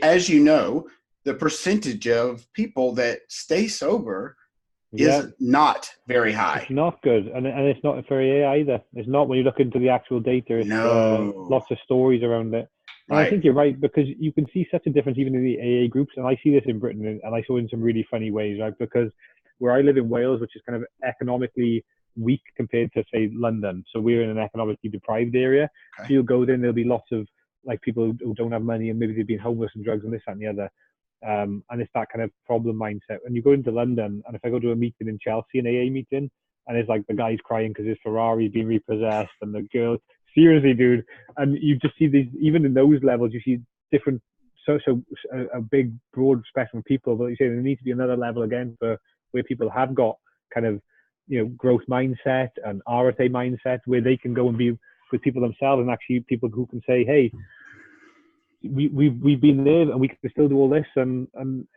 as you know, the percentage of people that stay sober is not very high. It's not good, and it's not for AA either. It's not when you look into the actual data. It's lots of stories around it. And I think you're right, because you can see such a difference even in the AA groups, and I see this in Britain, and I saw it in some really funny ways, right? Because where I live in Wales, which is kind of economically weak compared to, say, London, so we're in an economically deprived area. Okay. So you'll go there and there'll be lots of like people who don't have money, and maybe they've been homeless and drugs and this, that, and the other. And it's that kind of problem mindset. And you go into London, and if I go to a meeting in Chelsea, an AA meeting, and it's like the guy's crying because his Ferrari's been repossessed, and the girl, seriously, dude, and you just see these, even in those levels, you see different, a big, broad spectrum of people. But you say there needs to be another level again for where people have got kind of, you know, growth mindset and RTA mindset, where they can go and be with people themselves, and actually people who can say, hey, we've been there, and we can still do all this, and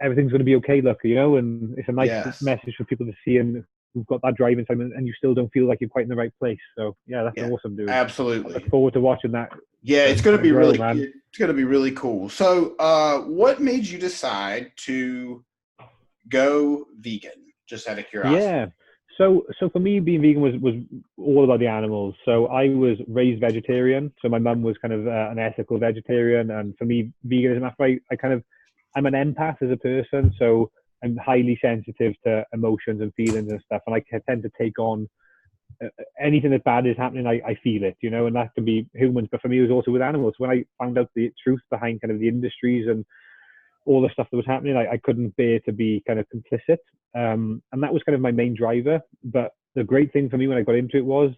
everything's going to be okay, look, you know. And it's a nice message for people to see, and who've got that drive inside, and you still don't feel like you're quite in the right place. So that's awesome, dude. Absolutely. I look forward to watching that. Yeah, it's going to be really, man. It's going to be really cool. So what made you decide to go vegan? Just out of curiosity. Yeah. So for me, being vegan was all about the animals. So I was raised vegetarian. So my mum was kind of an ethical vegetarian, and for me, veganism, I'm an empath as a person. So I'm highly sensitive to emotions and feelings and stuff, and I tend to take on anything that bad is happening. I feel it, you know, and that can be humans, but for me, it was also with animals. When I found out the truth behind kind of the industries and all the stuff that was happening, I couldn't bear to be kind of complicit. And that was kind of my main driver. But the great thing for me when I got into it was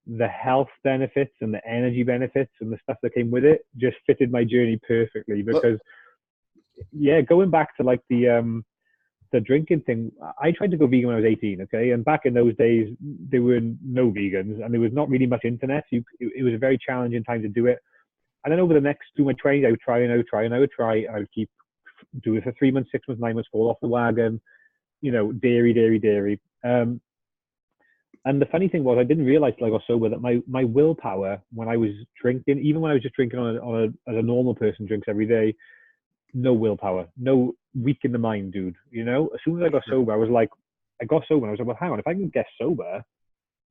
the health benefits and the energy benefits and the stuff that came with it just fitted my journey perfectly. Because going back to like the drinking thing, I tried to go vegan when I was 18, okay? And back in those days, there were no vegans, and there was not really much internet. So it was a very challenging time to do it. And then over the next 2 months, I would try, and I would keep do it for 3 months, 6 months, 9 months, fall off the wagon, you know, dairy. And the funny thing was, I didn't realize till I got sober that my willpower when I was drinking, even when I was just drinking as a normal person drinks every day, no willpower, no, weak in the mind, dude. You know, as soon as I got sober, I was like, well, hang on, if I can get sober,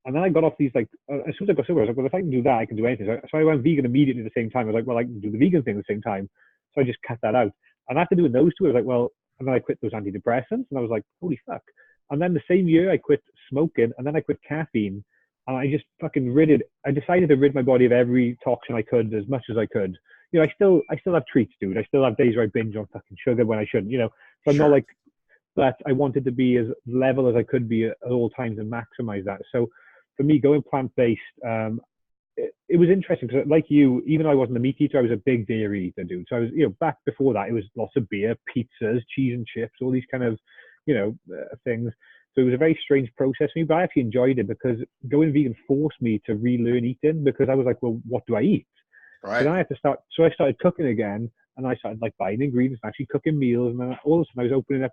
and then I got off these, like, as soon as I got sober, I was like, well, if I can do that, I can do anything. So I went vegan immediately at the same time. I was like, well, I can do the vegan thing at the same time. So I just cut that out. And after doing those two, I was like, well, and then I quit those antidepressants, and I was like, holy fuck. And then the same year, I quit smoking, and then I quit caffeine, and I just fucking I decided to rid my body of every toxin I could as much as I could. You know, I still have treats, dude. I still have days where I binge on fucking sugar when I shouldn't, you know. So I'm not like, but I wanted to be as level as I could be at all times and maximize that. So for me, going plant-based, it was interesting because, like you, even though I wasn't a meat eater, I was a big dairy eater, dude. So I was, you know, back before that, it was lots of beer, pizzas, cheese and chips, all these kind of, you know, things. So it was a very strange process for me, but I actually enjoyed it because going vegan forced me to relearn eating, because I was like, well, what do I eat? Right. So then I had to start. So I started cooking again, and I started like buying ingredients and actually cooking meals, and then all of a sudden I was opening up,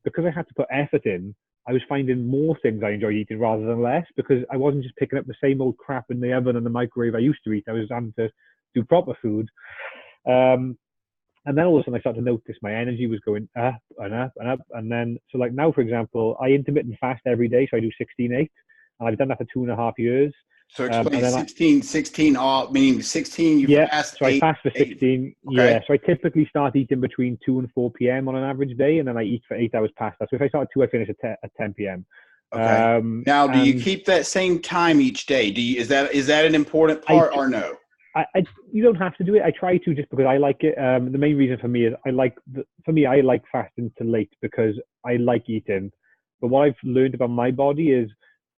because I had to put effort in. I was finding more things I enjoyed eating rather than less, because I wasn't just picking up the same old crap in the oven and the microwave I used to eat. I was having to do proper food. Um, and then all of a sudden I started to notice my energy was going up and up and up. And then, so like now, for example, I intermittent fast every day. So I do 16/8, and I've done that for 2.5 years. So And explain then 16 all, meaning 16 you yeah, fast, so I 8, fast for 8. 16. Okay. Yeah, so I typically start eating between 2 and 4 p.m. on an average day, and then I eat for 8 hours past that. So if I start at 2, I finish at 10 p.m. Okay. Now, do you And keep that same time each day? Is that an important I, part or no? you don't have to do it. I try to, just because I like it. The main reason for me is I like fasting to late because I like eating. But what I've learned about my body is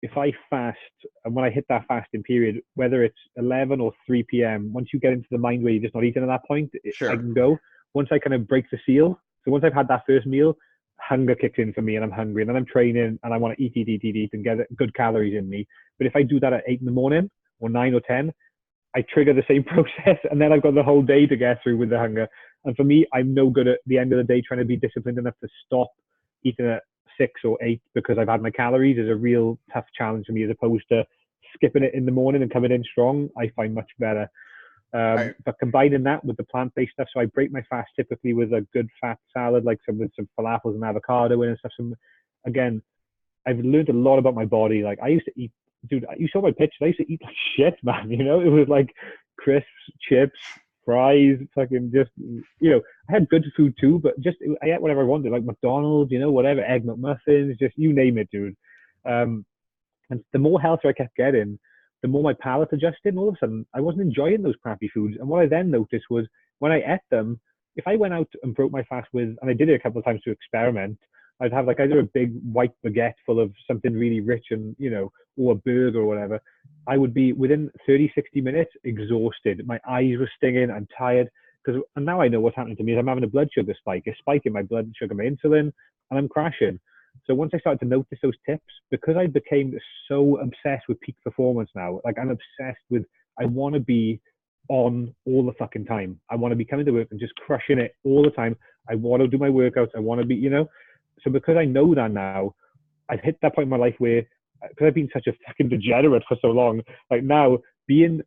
if I fast, and when I hit that fasting period, whether it's 11 or 3 p.m., once you get into the mind where you're just not eating at that point, I Sure. can go. Once I kind of break the seal, so once I've had that first meal, hunger kicks in for me and I'm hungry, and then I'm training and I want to eat and get good calories in me. But if I do that at 8 in the morning or 9 or 10, I trigger the same process, and then I've got the whole day to get through with the hunger. And for me, I'm no good at the end of the day trying to be disciplined enough to stop eating at 6 or 8 because I've had my calories. Is a real tough challenge for me, as opposed to skipping it in the morning and coming in strong. I find much better. Right. But combining that with the plant-based stuff, so I break my fast typically with a good fat salad, like with some falafels and avocado in and stuff. Again, I've learned a lot about my body. Like I used to eat, dude, you saw my pictures. I used to eat like shit, man. You know, it was like crisps, chips, fries, fucking just, I had good food too, but just, I ate whatever I wanted, like McDonald's, whatever, egg McMuffins, just you name it, dude. And the more healthier I kept getting, the more my palate adjusted. And all of a sudden, I wasn't enjoying those crappy foods. And what I then noticed was when I ate them, if I went out and broke my fast with, and I did it a couple of times to experiment, I'd have like either a big white baguette full of something really rich and, or a burger or whatever. I would be within 30, 60 minutes exhausted. My eyes were stinging. I'm tired. And now I know what's happening to me is I'm having a blood sugar spike, a spike in my blood sugar, my insulin, and I'm crashing. So once I started to notice those tips, because I became so obsessed with peak performance now, like I'm obsessed with, I want to be on all the fucking time. I want to be coming to work and just crushing it all the time. I want to do my workouts. I want to be, So because I know that now, I've hit that point in my life where, because I've been such a fucking degenerate for so long, like now being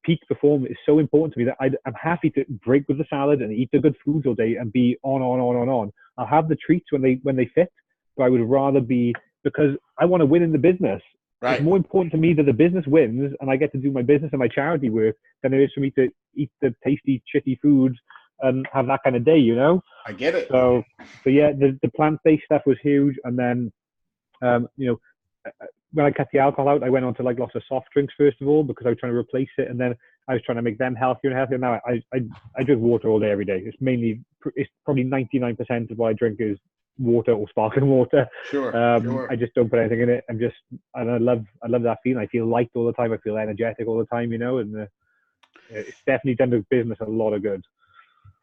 peak performer is so important to me that I'm happy to break with the salad and eat the good foods all day and be on. I'll have the treats when they fit, but I would rather be, because I want to win in the business. Right. It's more important to me that the business wins and I get to do my business and my charity work than it is for me to eat the tasty, shitty foods and have that kind of day, I get it. So yeah, the plant-based stuff was huge. And then, when I cut the alcohol out, I went on to like lots of soft drinks first of all, because I was trying to replace it. And then I was trying to make them healthier and healthier. Now I drink water all day, every day. It's probably 99% of what I drink is water or sparkling water. Sure. I just don't put anything in it. And I love that feeling. I feel light all the time. I feel energetic all the time, and it's definitely done the business a lot of good.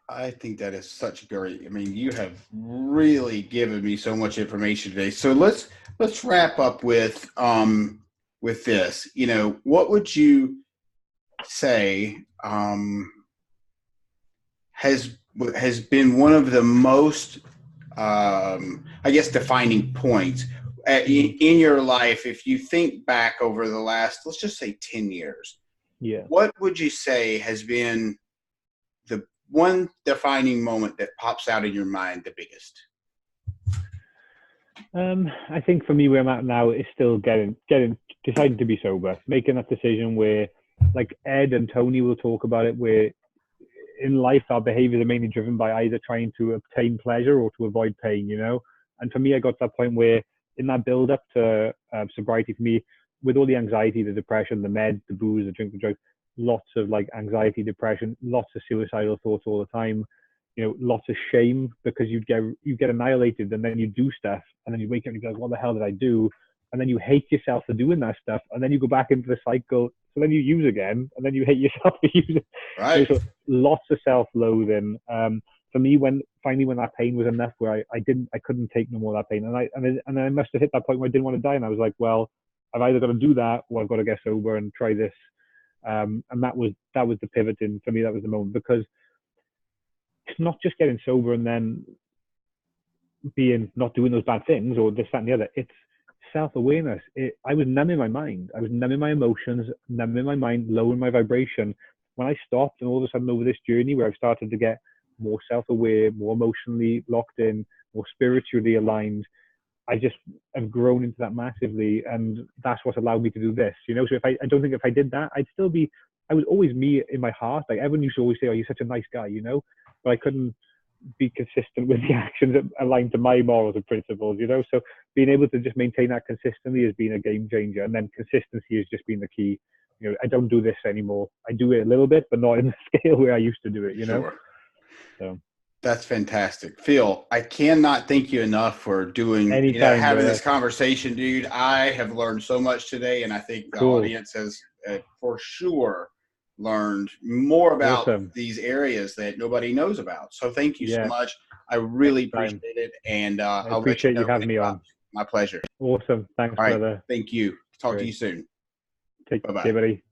I think that is such great. I mean, you have really given me so much information today. So let's wrap up with this. What would you say has been one of the most defining points in your life? If you think back over the last, let's just say 10 years, what would you say has been the one defining moment that pops out in your mind the biggest? I think for me, where I'm at now is still deciding to be sober, making that decision where, like Ed and Tony will talk about it, where in life our behaviors are mainly driven by either trying to obtain pleasure or to avoid pain, And for me, I got to that point where in that build up to sobriety, for me, with all the anxiety, the depression, the meds, the booze, the drink, the drugs, lots of like anxiety, depression, lots of suicidal thoughts all the time, lots of shame, because you get annihilated, and then you do stuff, and then you wake up and you go, what the hell did I do? And then you hate yourself for doing that stuff, and then you go back into the cycle. So then you use again, and then you hate yourself for using. Right. So lots of self-loathing. For me, when that pain was enough, where I couldn't take no more of that pain, and I must have hit that point where I didn't want to die, and I was like, well, I've either got to do that or I've got to get sober and try this. And that was the pivoting for me. That was the moment, because it's not just getting sober and then not doing those bad things or this, that, and the other. It's self-awareness. I was numbing my mind. I was numbing my emotions, numbing my mind, lowering my vibration. When I stopped, and all of a sudden over this journey where I've started to get more self-aware, more emotionally locked in, more spiritually aligned, I just have grown into that massively, and that's what's allowed me to do this. You know, so I don't think if I did that, I was always me in my heart. Like everyone used to always say, "Oh, you're such a nice guy," you know, but I couldn't be consistent with the actions that aligned to my morals and principles, you know. So being able to just maintain that consistently has been a game changer, and then consistency has just been the key. You know, I don't do this anymore. I do it a little bit, but not in the scale where I used to do it, you know. Sure. So That's fantastic. Phil, I cannot thank you enough for doing, anytime, having brother. this conversation, dude. I have learned so much today, and I think the audience has for sure learned more about these areas that nobody knows about. So thank you so much. I really appreciate it, and I I'll appreciate let you you having me on. My pleasure. Awesome. Thanks, All right. brother. Thank you. Talk to you soon. Take Bye-bye. care, buddy.